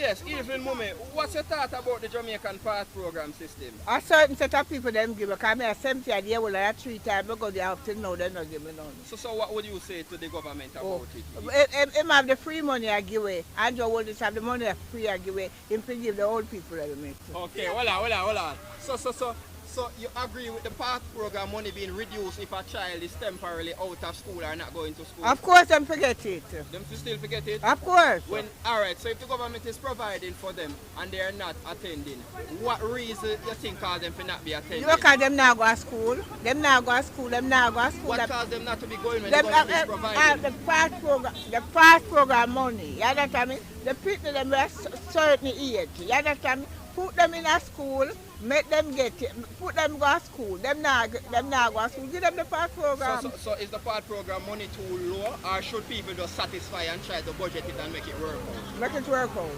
Yes, Evelyn Mume, what's your thought about the Jamaican Pass program system? A certain set of people them give because me a 70 a year will I 3 times because they have to know they not give me none. So what would you say to the government Oh, about it? him have the free money I give away. Andrew Holness have the money free I give away. Him to give the old people that make. Okay, hold on. So you agree with the PATH program money being reduced if a child is temporarily out of school or not going to school? Of course, them forget it. Them still forget it? Of course. Alright, so if the government is providing for them and they are not attending, what reason you think cause them for not be attending? You look at them now go to school. Them now go to school. What cause them not to be going when the government is providing? The PATH program money. You understand me? The people them are certain age. You understand me? Put them in a school, make them get it, put them go to school, them now go to school, give them the PATH program. So is the PATH program money too low or should people just satisfy and try to budget it and make it work out? Make it work out.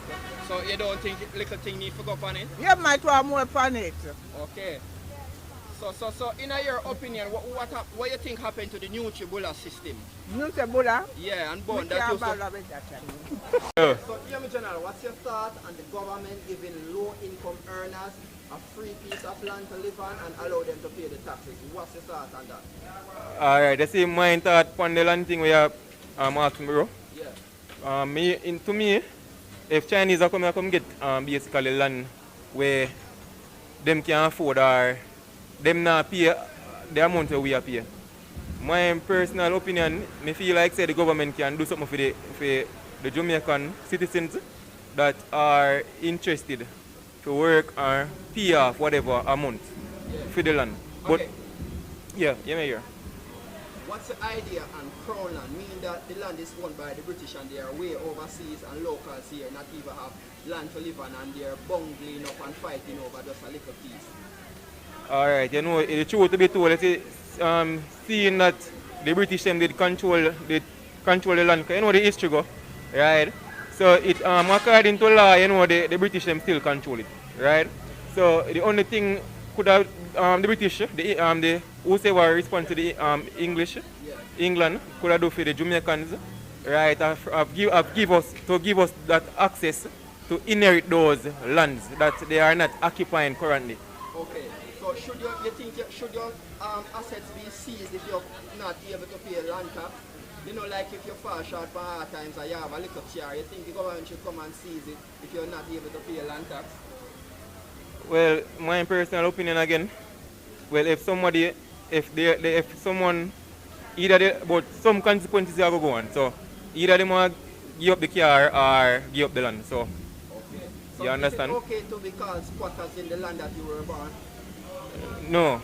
So you don't think little thing need to go on it? You might want more on it. Okay. So in your opinion, what you think happened to the Nutribullet system? Nutribullet? Yeah, and bond that used to... So, General, what's your thought on the government giving low-income earners a free piece of land to live on and allow them to pay the taxes? What's your thought on that? Alright, the same mind thought on the land thing we are asking, bro. Yeah. To me, if Chinese are come get basically land where them can afford or them not pay the amount that we are pay. My personal opinion, I feel like say the government can do something for the Jamaican citizens that are interested to work or pay off whatever amount for the land. Okay. But yeah, you may hear. What's the idea on Crown land? Meaning that the land is owned by the British and they are way overseas and locals here not even have land to live on and they are bungling up and fighting over just a little piece. Alright, you know, the truth to be told, seeing that the British them did control the land, you know the history go, right? So it according to law, you know, the British them still control it, right? So the only thing could have the British, the whoever respond to the English, England could have do for the Jamaicans, right? Have give us that access to inherit those lands that they are not occupying currently. Okay. So should your assets be seized if you're not able to pay land tax? You know, like if you fall short for hard times or you have a little chair, you think the government should come and seize it if you're not able to pay land tax? Well, my personal opinion again, well, if someone, but some consequences are going to go on. So either they want to give up the car or give up the land. So, okay. So you understand? Is it okay to be called squatters in the land that you were born? No.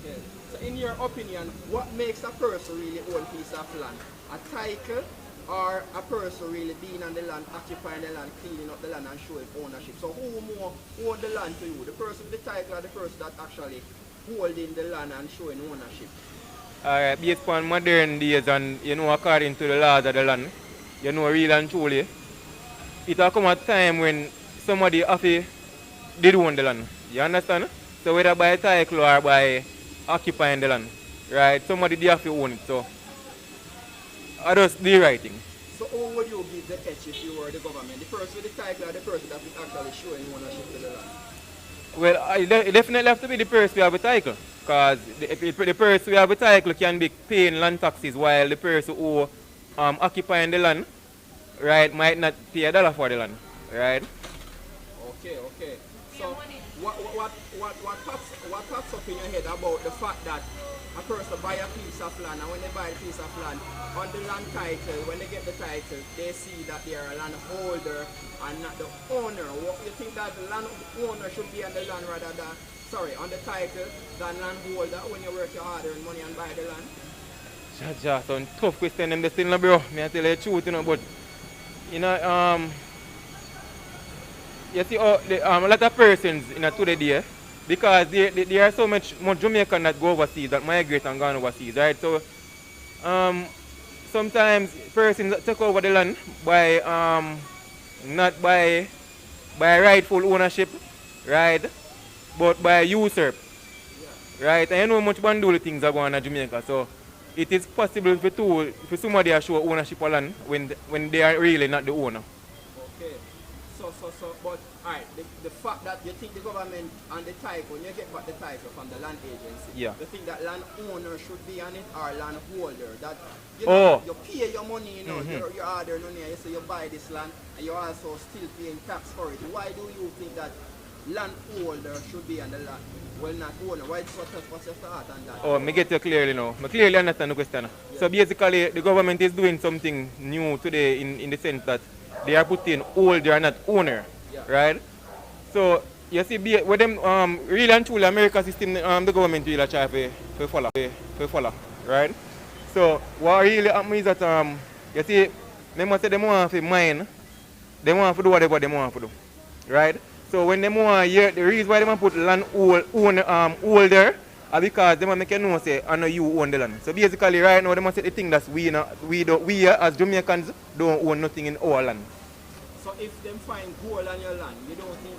Okay. So in your opinion, what makes a person really own a piece of land? A title or a person really being on the land, occupying the land, cleaning up the land and showing ownership? So who more own the land to you? The person with the title or the person that actually holding the land and showing ownership? Alright, based on modern days and you know according to the laws of the land, you know real and truly, it will come a time when somebody did own the land. You understand? So whether by title or by occupying the land, right? Somebody they have to own it. So I just the right thing. So who would you give the edge if you were the government? The person with the title or the person that is actually showing ownership to the land? Well, it definitely have to be the person who have a title. Because the person who have a title can be paying land taxes while the person who occupying the land, right, might not pay $1 for the land, right? Okay. So what thoughts up in your head about the fact that a person buy a piece of land and when they buy a piece of land, on the land title, when they get the title, they see that they are a landholder and not the owner. What you think that the landowner should be on the land rather than, on the title than landholder when you work your hard earned money and buy the land? Some tough question them still, bro. Me I tell you the truth, you know, but you know, you see, a lot of persons in today, because there are so much more Jamaican that go overseas, that migrate and go overseas, right? So sometimes persons take over the land by not by rightful ownership, right? But by usurp, right? And you know much bandoli things are going on in Jamaica, so it is possible for somebody to show ownership of land when they are really not the owner. Okay. But alright, the fact that you think the government and the title, when you get back the title from the land agency, Yeah. you think that landowner should be on it or landholder? That you know, you pay your money, you know, your order money, so you buy this land and you're also still paying tax for it. Why do you think that landholder should be on the land? Well, not owner. What's your thought on that? Oh, me get you clearly now. I clearly understand the question. Yeah. So basically, the government is doing something new today in the sense that they are putting holder, not owner, right? So you see, with them really and truly American system, the government really try to follow, right? So what really happens is that you see, they must say they want to mine, they want to do whatever they want to do, right? So when they want the reason why they put land holder are because they want to make you know say I know you own the land. So basically right now they must say the thing that we as Jamaicans don't own nothing in our land. So if them find gold on your land, you don't think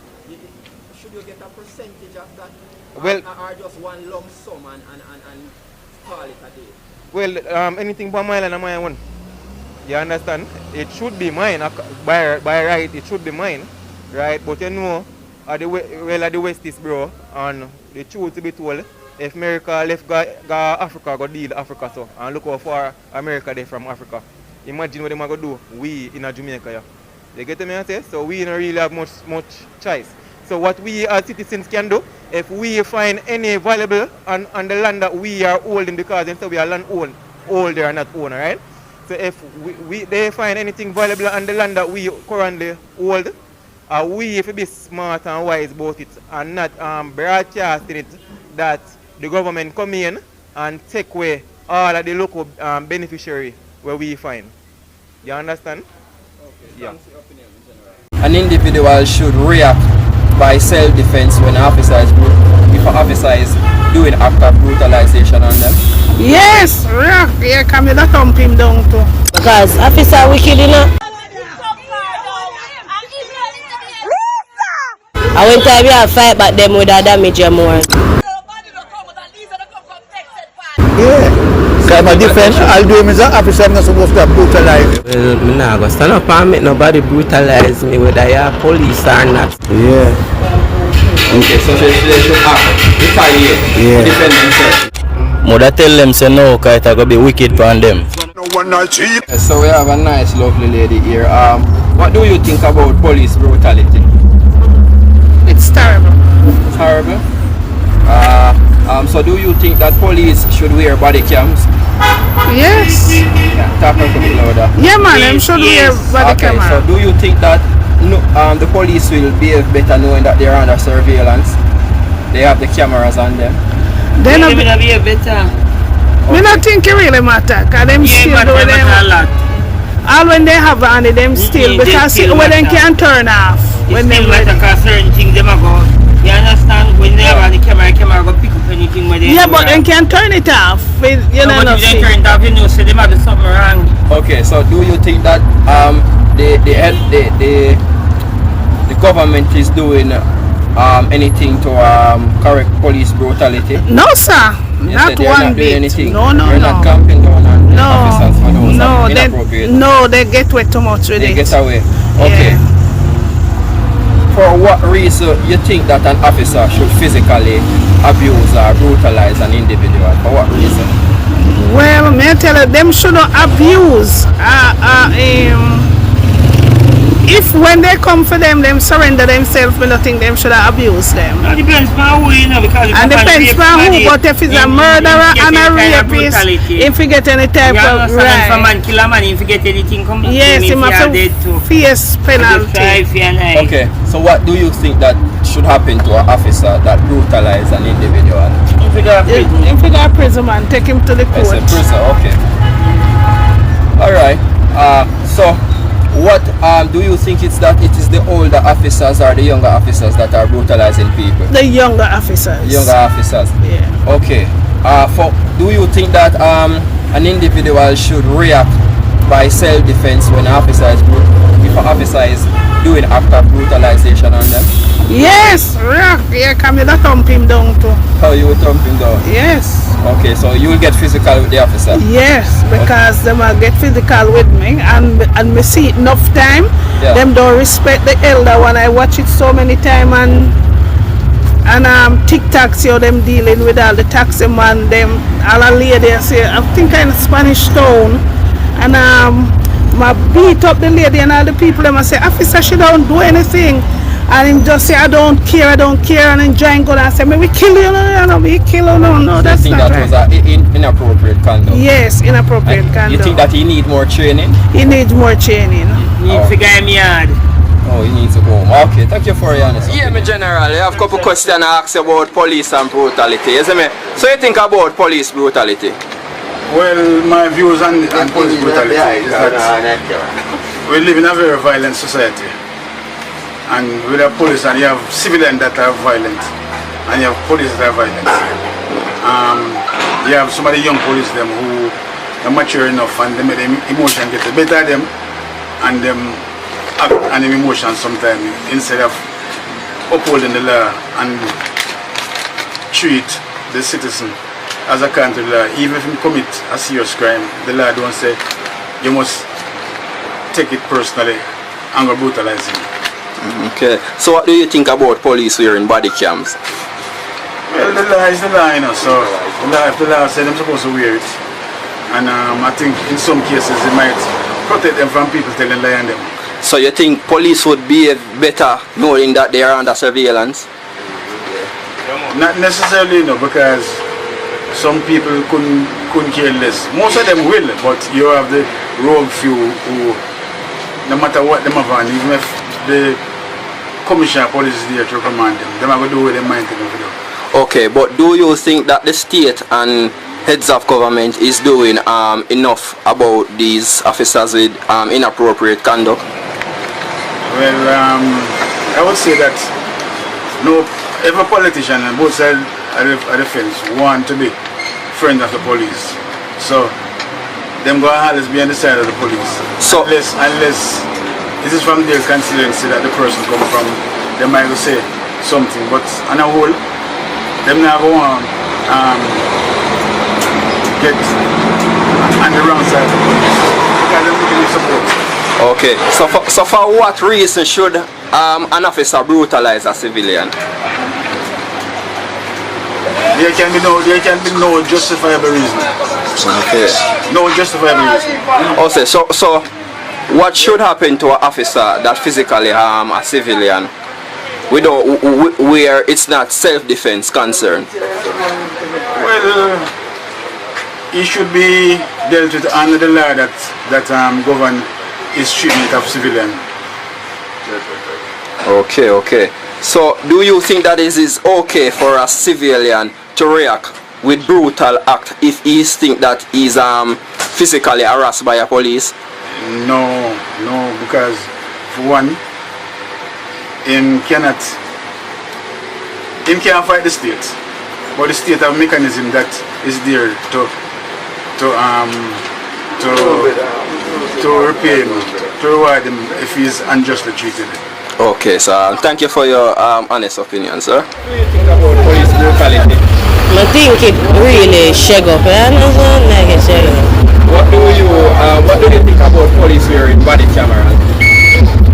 should you get a percentage of that? Well, or just one lump sum and call it a day? Well, anything by my land and my own. You understand? It should be mine by right. It should be mine. Right, but you know, at the West is bro, and the truth to be told, if America left go Africa, go deal Africa so, and look how far America they from Africa. Imagine what they are going to do, we in Jamaica. Yeah. You get me I say? So we don't really have much choice. So what we as citizens can do, if we find any valuable on the land that we are holding, because then so we are land holder and not owner, right? So if they find anything valuable on the land that we currently hold, we have to be smart and wise about it and not broadcasting it that the government come in and take away all of the local beneficiary where we find. You understand? Okay. Yeah. An individual should react by self-defense when an officer is doing act of brutalization on them. Yes, react. Yeah, come here, thump him down too. Because officer wicked, you know. I went time you have fight back them with a damage more. Yeah. So my defense, I'll do him as an officer, I'm not supposed to brutalize. Well, I'm not going to stand up and make nobody brutalize me whether you're police or not. Yeah. Okay, so they should act, retaliate, defend themselves. Mother tell them say no, because it's going to be wicked for them. So we have a nice lovely lady here. What do you think about police brutality? It's terrible. It's horrible. So do you think that police should wear body cams? Yes. Yeah, talk a bit louder. Yeah, man, them should wear body camera. So do you think that the police will behave better knowing that they're under surveillance? They have the cameras on them. They will behave better. Me not think it really matter, because them still do them. All when they have on it, them still, because when they can turn off. When they matter, because certain things them go. You understand? When they have on the camera go pick up anything where they. Yeah, but they can turn it off. You know, but if they turn it off, you know, so they might do something wrong. Okay, so do you think that the government is doing anything to correct police brutality? No, sir. Not one bit. No. They're not camping down on officers for those no, they get away too much with it. They get away. Okay. Yeah. For what reason you think that an officer should physically abuse or brutalize an individual? For what reason? Well, may I tell you, them shouldn't abuse. If when they come for them surrender themselves, we don't think them should abuse them. It depends on who, you know, because and depends on who, but if it's a murderer and a rapist, if you get any type of right. If a man kill a man, if you get anything come yes, he must have fierce penalty. Okay, so what do you think that should happen to an officer that brutalizes an individual? If you got prison, man, take him to the court. It's a prison, okay. Alright, so what do you think it is the older officers or the younger officers that are brutalizing people? The younger officers. Younger officers. Yeah. Okay. Do you think that an individual should react by self-defense when if an officer is doing act of brutalization on them? Yes, rock. Yeah, come here, thump him down too. How you would thump him down? Yes. Okay, so you will get physical with the officer? Yes, because them will get physical with me and me see it enough time. Yeah. Them don't respect the elder one. I watch it so many time and TikTok see how them dealing with all the taxi man, them all a lady say I think in Spanish town and my beat up the lady and all the people them I say officer she don't do anything and him just say I don't care and then join go and say we kill you no we kill you no that's think not that right. was inappropriate conduct? Yes, inappropriate conduct. You think that he need more training? He needs more training. Need to get him yard. Oh, he needs to go home. Okay, thank you for your honesty. Yeah, me generally, I have a couple questions I ask about police and brutality. So you think about police brutality? Well, my views on police brutality is that we live in a very violent society. And with the police, and you have civilians that are violent, and you have police that are violent. You have some of the young police them who are mature enough and them emotion get the better of them, and them act on them emotions sometimes instead of upholding the law and treat the citizen as according to the law. Even if you commit a serious crime, the law don't say you must take it personally and go brutalize him. Okay, so what do you think about police wearing body cams? Well, the law is the law, you know, so if the law says they're supposed to wear it, and I think in some cases it might protect them from people telling lie on them. So you think police would behave better knowing that they are under surveillance? Not necessarily, you know, because some people couldn't care less. Most of them will, but you have the rogue few who, no matter what them have on, even if the commissioner of police is there to command them, they are going to do what they mind to do. Okay, but do you think that the state and heads of government is doing enough about these officers with inappropriate conduct? Well, I would say that no, every politician on both sides of the fence want to be friends of the police. So, them go always be on the side of the police. So, unless this is from their constituency that the person come from, they might say something. But on a whole, them not go on get on the wrong side of the police because they're looking for support. Okay, so for what reason should an officer brutalize a civilian? There can be no justifiable reason. Okay. No justifiable reason. Okay, so what should happen to an officer that physically harm a civilian where it's not self-defense concern? Well, he should be dealt with under the law that govern his treatment of civilian. Okay. So, do you think that it is okay for a civilian to react with brutal act if he think that he's physically harassed by a police? No, because for one, him can't fight the state, but the state have a mechanism that is there to repay him, to reward him if he is unjustly treated. Okay, so thank you for your honest opinion, sir. What do you think about police brutality? I think it really shake up, like it shake up. What do you think about police wearing body cameras?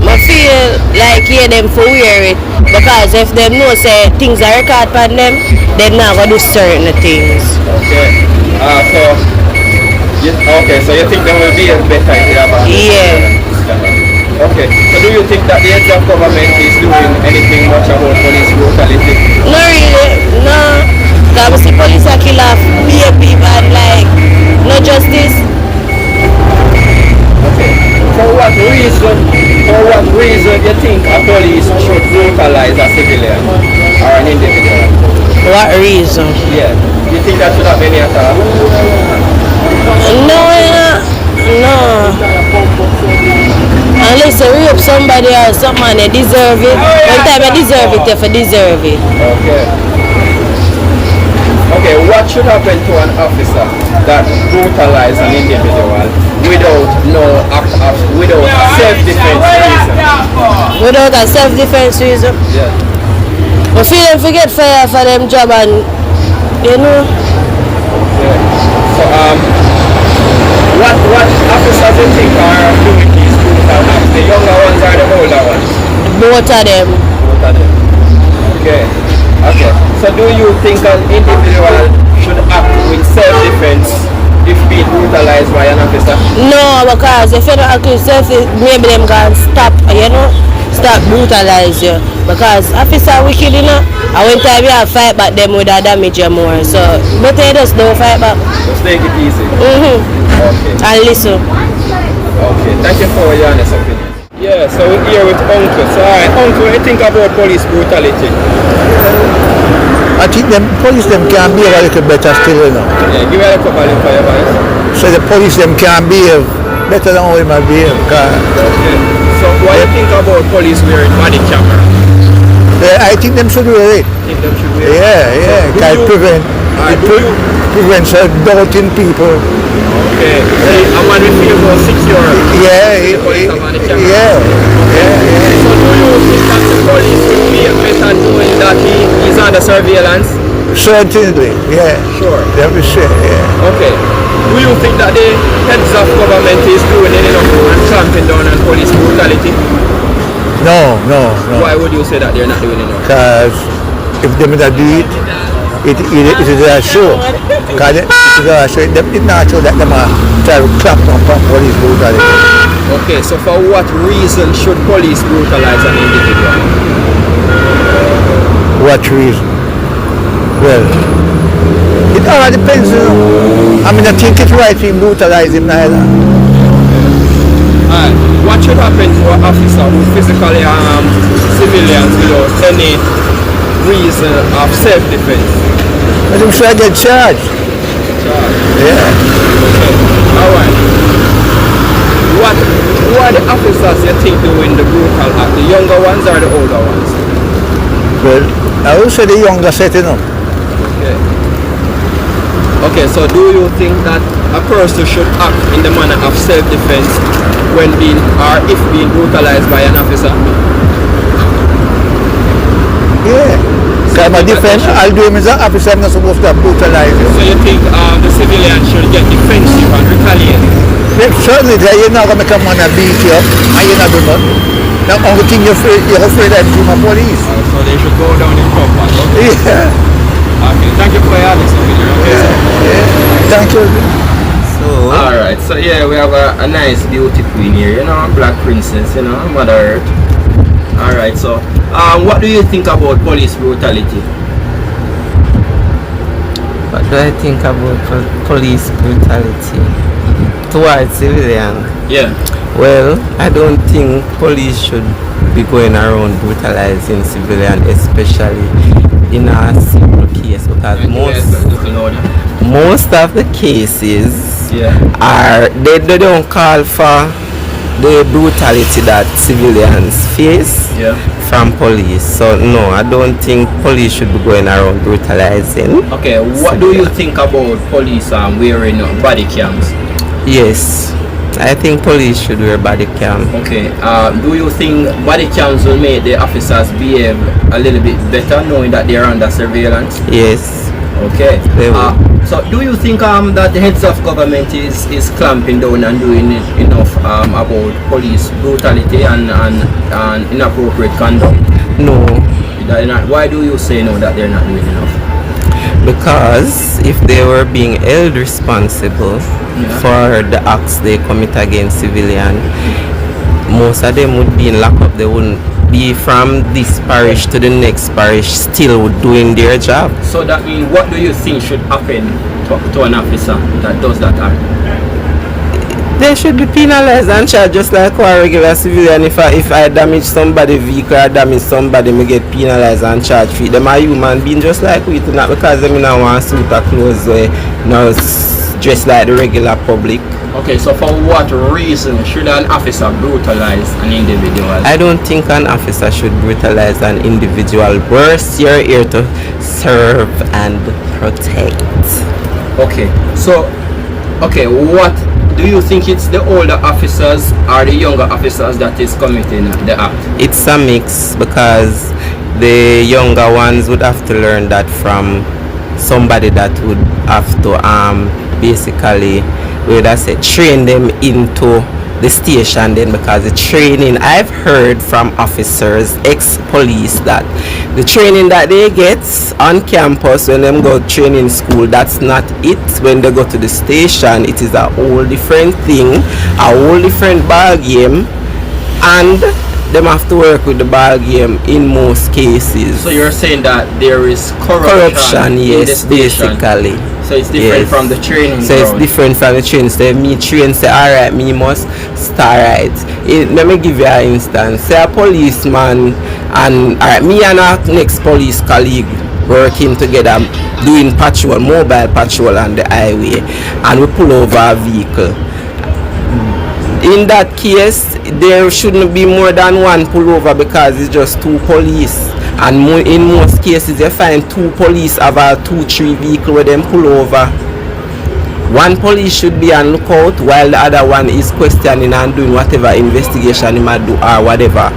I feel like them for wear it because if them know say things are recorded on them, they're not gonna do certain things. Okay. So you think they will be better if they have a Yeah. Okay. So do you think that the heads of government is doing anything much about police brutality? No really, no. Because the police are kill off people and like no justice. Okay. For what reason do you think a police should brutalize a civilian or an individual? What reason? Yeah. Do you think that should have any attack? No. Unless they rape somebody or something and they deserve it. One time they deserve it, if they deserve it. Okay. Okay, what should happen to an officer that brutalize an individual without without a self-defense reason? Without a self-defense reason. Yeah. I feel them forget fire for them job and you know. Okay. So what officers you think are doing these brutal acts? The younger ones or the older ones? Both of them. Both of them. Okay. Okay. So do you think an individual should act with self-defense if being brutalized by an officer? No, because if you don't act with self, maybe them can stop, stop brutalize you. Because officer wicked, and when time you have fight back, them would have damage you more. So, but they just don't fight back. Just take it easy. Okay. And listen. Okay. Thank you for your honest opinion. Yeah, so we're here with Uncle. So, alright, Uncle, what do you think about police brutality? I think them police them can behave a little better still, Yeah, give it a couple of for your voice. So the police them can behave better than how we might behave. Okay. So what do you think about police wearing body camera? I think them should wear it. Think them should wear it? Yeah. So Prevents doubting people. Okay. See, I'm going to feel more secure. Yeah. The police have on the camera. Yeah. So do you think that the police would be better knowing that he's under surveillance? Certainly, yeah. Sure. That was sure, yeah. Okay. Do you think that the heads of government is doing enough and clamping down on police brutality? No. Why would you say that they're not doing enough? Because if they don't do it, it is a show. Because it is a show. It's not show that they try to clamp down on police brutality. Okay, so for what reason should police brutalize an individual? What reason? Well, it all depends, I mean, I think it's right to brutalize him neither. What should happen to an officer who physically harms civilians without any reason of self-defense? But him should get charged. Yeah. Okay. Alright. Who are the officers you think doing the brutal act? The younger ones or the older ones? Well, I would say the younger setting up. Okay, so do you think that a person should act in the manner of self-defense when being or if being brutalized by an officer? Yeah. Because my defense, I'll do him as an officer, I'm not supposed to brutalize him. So you think the civilian should get defensive and retaliate? Yeah, certainly, you're not going to come on and beat you up, and you're not doing nothing. The only thing you're afraid of is from police. So they should go down in combat, okay? Yeah. Okay, thank you for your honest opinion, okay? Yeah. Thank you. So, alright, so yeah, we have a nice beauty queen here, Black Princess, Mother Earth. Alright, so what do you think about police brutality? What do I think about police brutality towards civilians? Yeah. Well, I don't think police should be going around brutalizing civilians, especially in a civil case, because most of the cases they don't call for the brutality that civilians face from police. So no, I don't think police should be going around brutalizing. Okay, what do you think about police wearing body cams? Yes, I think police should wear body cam. Okay, do you think body cams will make the officers behave a little bit better knowing that they are under surveillance? Yes. Okay. So do you think that the heads of government is clamping down and doing enough about police brutality and inappropriate conduct? No. Why do you say no, that they're not doing enough? Because if they were being held responsible for the acts they commit against civilians, most of them would be in lockup. They wouldn't be from this parish to the next parish still doing their job. So that means, what do you think should happen to an officer that does that act? They should be penalized and charged just like a regular civilian. If I damage somebody's vehicle or damage somebody, me get penalized and charged for it. Them are human beings just like we, not because them in a one suit of clothes where dress like the regular public. Okay, so for what reason should an officer brutalize an individual? I don't think an officer should brutalize an individual. Worse, you're here to serve and protect. Okay, so, what do you think it's the older officers or the younger officers that is committing the act? It's a mix because the younger ones would have to learn that from somebody that would have to basically, would I say, train them into the station then, because the training, I've heard from officers, ex-police, that the training that they get on campus when them go training school, that's not it. When they go to the station, it is a whole different thing, a whole different ball game, and them have to work with the ball game in most cases. So you're saying that there is corruption yes, basically. So it's different from the training. So it's different from the training. So me train say, alright, me must start right. Let me give you an instance. Say a policeman and alright, me and our next police colleague working together doing patrol, mobile patrol on the highway, and we pull over a vehicle. In that case, there shouldn't be more than one pullover because it's just two police. And in most cases, you find two police have a 2-3 vehicle where them pull over. One police should be on lookout while the other one is questioning and doing whatever investigation he might do or whatever.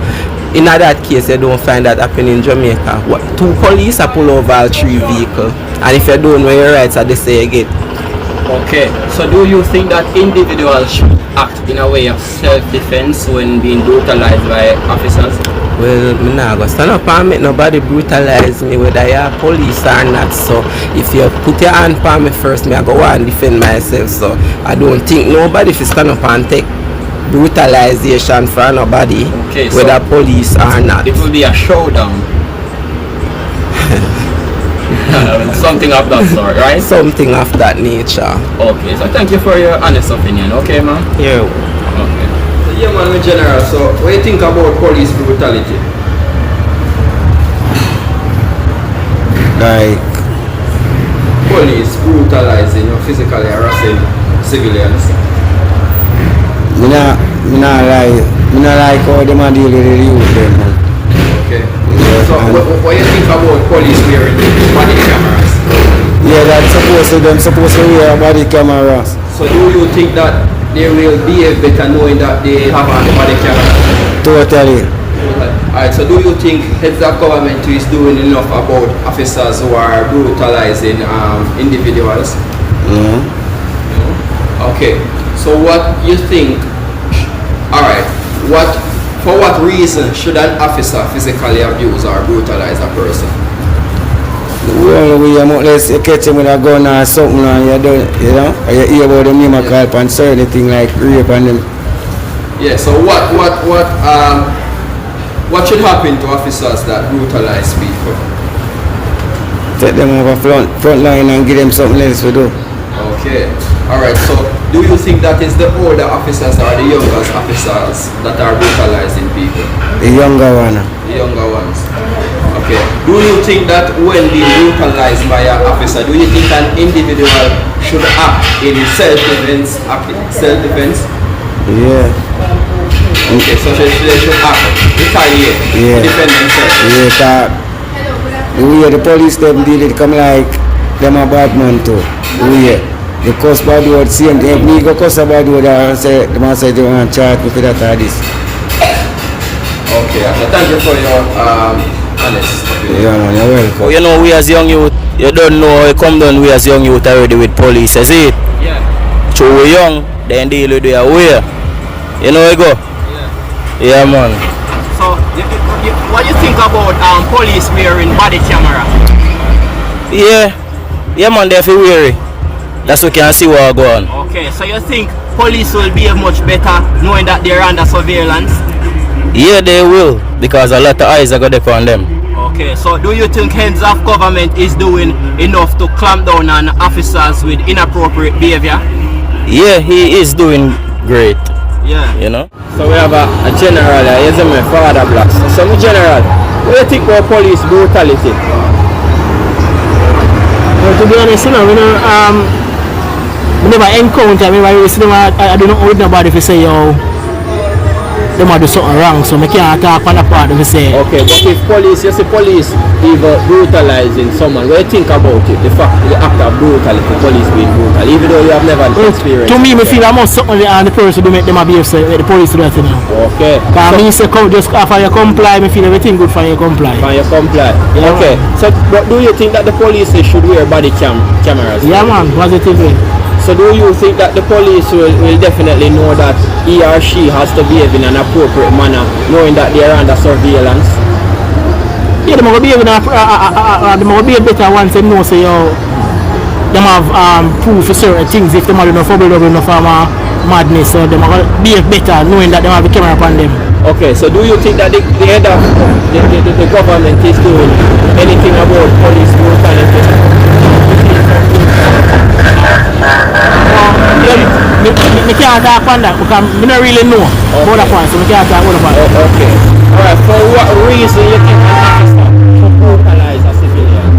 In that case, you don't find that happening in Jamaica. Two police are pull over 3 vehicles, and if you don't know your rights, they say you get. Okay, so do you think that individuals should act in a way of self-defense when being brutalized by officers? Well, I'm not going to stand up and make nobody brutalize me, whether you're police or not. So if you put your hand on me first, I go and defend myself. So I don't think nobody should stand up and take brutalization for nobody, okay, whether so police or not. It will be a showdown. Something of that sort, right? Something of that nature. Okay, so thank you for your honest opinion, okay, man? Yeah. Okay. So, yeah, man, in general, so what do you think about police brutality? Like police brutalizing or physically harassing civilians? Me not like how them a deal with the youth them, man. Okay. So what do you think about police wearing body cameras? Yeah, that's supposed to wear body cameras. So do you think that they will behave better knowing that they have a body camera? Totally. Alright, so do you think heads of government is doing enough about officers who are brutalizing individuals? No. Okay, so what you think, alright, for what reason should an officer physically abuse or brutalize a person? Well, we unless you catch him with a gun or something and you don't, you know, or you hear about them name a call and say anything like rape and them. Yeah, so what should happen to officers that brutalize people? Take them over front line and give them something else to do. Okay, alright, so do you think that is the older officers or the younger officers that are brutalizing people? The younger one. The younger ones. Okay. Do you think that when being brutalized by an officer, do you think an individual should act in self-defense? Yeah. Okay, so they should act, retaliate, defend themselves. Yeah, the way the police them did it come like them a bad man too. The way the cuss bad word, same thing. If me go cuss a bad word and say, the man say they want to charge me for that or this. Okay, so thank you for your honest opinion. Yeah, man, you're welcome. You know, we as young youth, you don't know, you come down we as young youth already with police, you see it? Yeah. So we're young, then deal with their way. You know where you go? Yeah, man. So, what do you think about police wearing body camera? Yeah, man, they're feel weary. That's what we can see what go on. Okay, so you think police will behave much better knowing that they're under surveillance? Yeah, they will, because a lot of eyes are going upon them. Okay, so do you think heads of government is doing enough to clamp down on officers with inappropriate behavior? Yeah, he is doing great. Yeah. You know? So we have a general, he's my father blocks. So my general, what do you think about police brutality? Well, to be honest, you know, I never encounter, I never see them, I do not know with nobody if you say, yo, they might do something wrong, so I can't talk on the part if you say. Okay, but if police, you see police even brutalizing someone, what do you think about it? The fact, the act of brutality, police being brutal, even though you have never experienced to me, I feel almost something on the person to make them behave, so make the police do that, you know. Okay. Because me say, just after you comply, I feel everything good for you comply. For you comply. Yeah, okay. Man. So, but do you think that the police should wear body cameras? Yeah, man, positively. So do you think that the police will definitely know that he or she has to behave in an appropriate manner, knowing that they are under surveillance? Yeah, they might behave better once they know, so they have proof for certain things. If they might enough bubble enough madness, so they might behave better knowing that they have a camera upon them. Okay, so do you think that the head of the government is doing anything about police brutality? I can't talk on that because I don't really know about that point, so I can't talk about that. Okay. Alright, for what reason you think an officer should brutalize a civilian?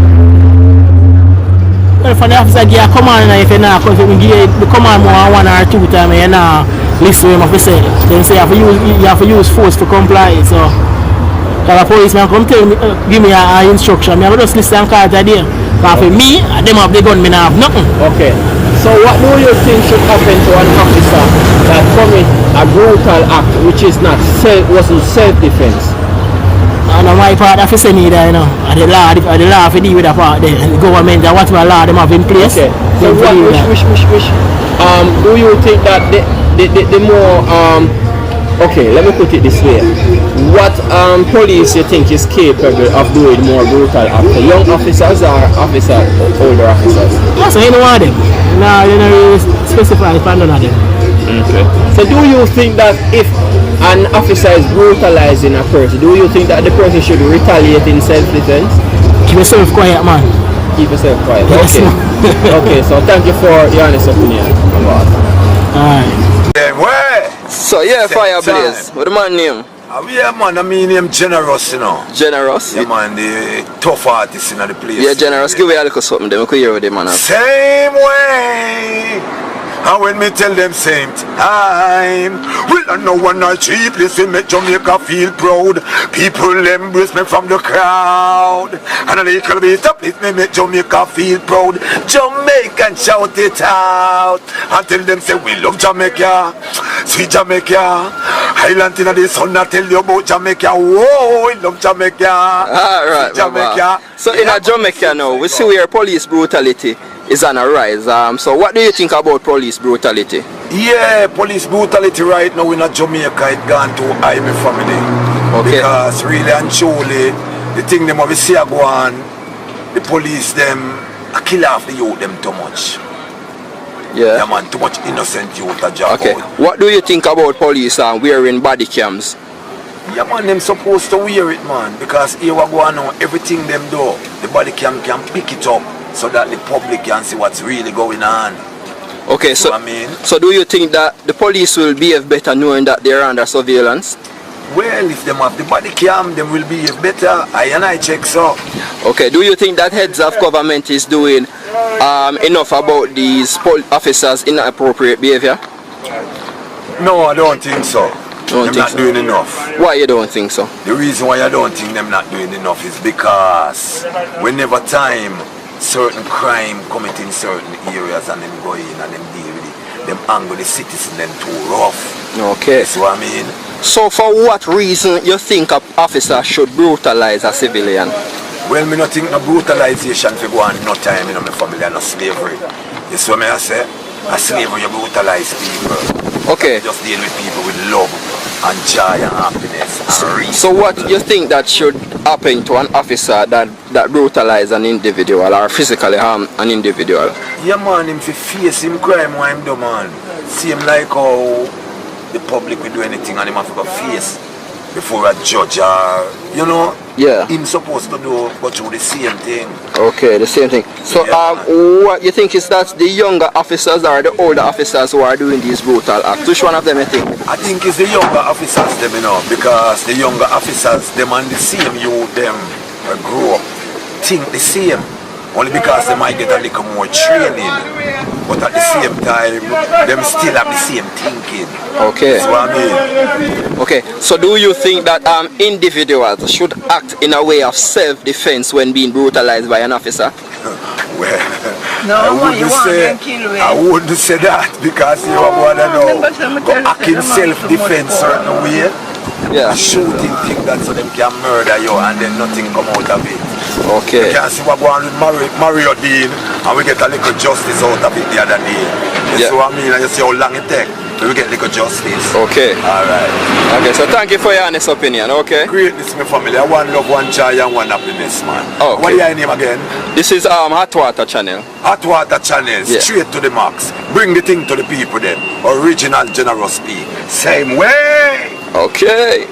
Well, for the officer give a command, if you not, because you give the command more than 1 or 2 times, you not listen to him if you say. Then say you have to use force to comply, so because a policeman come tell me, give me an instruction, I just listen and call it a day. Because for me, them have the gun, I have nothing. Okay. So what do you think should happen to an officer that commit a brutal act which is not wasn't self-defense? And on my part, I say neither, you know. The law to deal with that part there. The government, whatever law them have in place. Okay. So what do you think that the more okay, let me put it this way. What police you think is capable of doing more brutal acts? Young officers or older officers? Yeah, so any one of them. No, you know, really specify for none of them. Okay. So do you think that if an officer is brutalizing a person, do you think that the person should retaliate in self-defense? Keep yourself quiet, man. Keep yourself quiet. Yes, okay. Okay, so thank you for your honest opinion. Alright. So yeah, Fireblaze. What the man name? Yeah, man, I mean him Generous, you know. Generous? Yeah, man, the tough artist in the place. Yeah, Generous. Give me a little something, then we could hear what the man has. Same way. And when me tell them same time, well, I know one night cheaply to make Jamaica feel proud. People embrace me from the crowd. And a little bit of it me make Jamaica feel proud. Jamaican shout it out. And tell them say we love Jamaica. Sweet Jamaica. Highland in the sun, I tell you about Jamaica. Whoa, we love Jamaica. Alright, Jamaica. So in a Jamaica now, we see where police brutality is on a rise. So what do you think about police brutality? Yeah, police brutality right now in a Jamaica, it gone to high me family. Okay. Because really and truly, the thing them we see go on, the police them kill off the youth them too much. Yeah. Yeah, man, too much innocent youth a job. Okay. What do you think about police wearing body cams? Yeah, man, them supposed to wear it, man, because here we go on now, everything them do, the body cam can pick it up so that the public can see what's really going on. Okay, so I mean, so do you think that the police will behave better knowing that they're under surveillance? Well, if them have the body cam, them will behave better. I check so. Okay, do you think that heads of government is doing enough about these officers' inappropriate behavior? No, I don't think so. They're not doing enough. Why you don't think so? The reason why I don't think them not doing enough is because whenever time certain crime committing certain areas and them go in and them deal with it, them angle the citizens them too rough. Okay. That's what I mean. So for what reason you think an officer should brutalize a civilian? Well, me not think no brutalization for go on no time in my family and no slavery. You see what I say? A slavery you brutalize people. Okay. Just deal with people with love and joy and happiness and reason. So what you think that should happen to an officer that brutalize an individual or physically harm an individual? Yeah, man, him fi face him crime what him do, man. See him like how the public will do anything and him have to go face before a judge or, you know, yeah, him supposed to go through the same thing. Okay, the same thing. So yeah, what you think is that the younger officers or the older officers who are doing these brutal acts? Which one of them you think? I think it's the younger officers them, you know, because the younger officers them and the same youth them grow up think the same. only because they might get a little more training. But at the same time, them still have the same thinking. Okay. That's what I mean. Okay, so do you think that individuals should act in a way of self-defense when being brutalized by an officer? Well, No, I wouldn't say that because you want to know, go act in self-defense certain way. Yeah. Shooting thing that so them can murder you and then nothing come out of it. Okay. You can see what going on with Mario Dean and we get a little justice out of it the other day. You see what I mean? And you see how long it takes. We get little justice. Okay. Alright. Okay, so thank you for your honest opinion, okay? Greatness, my family. I want love, one joy and one happiness, man. Oh, okay. What is your name again? This is Hot Water Channel. Hot Water Channel, Yeah. straight to the max. Bring the thing to the people then. Original generous speak. Same way. Okay.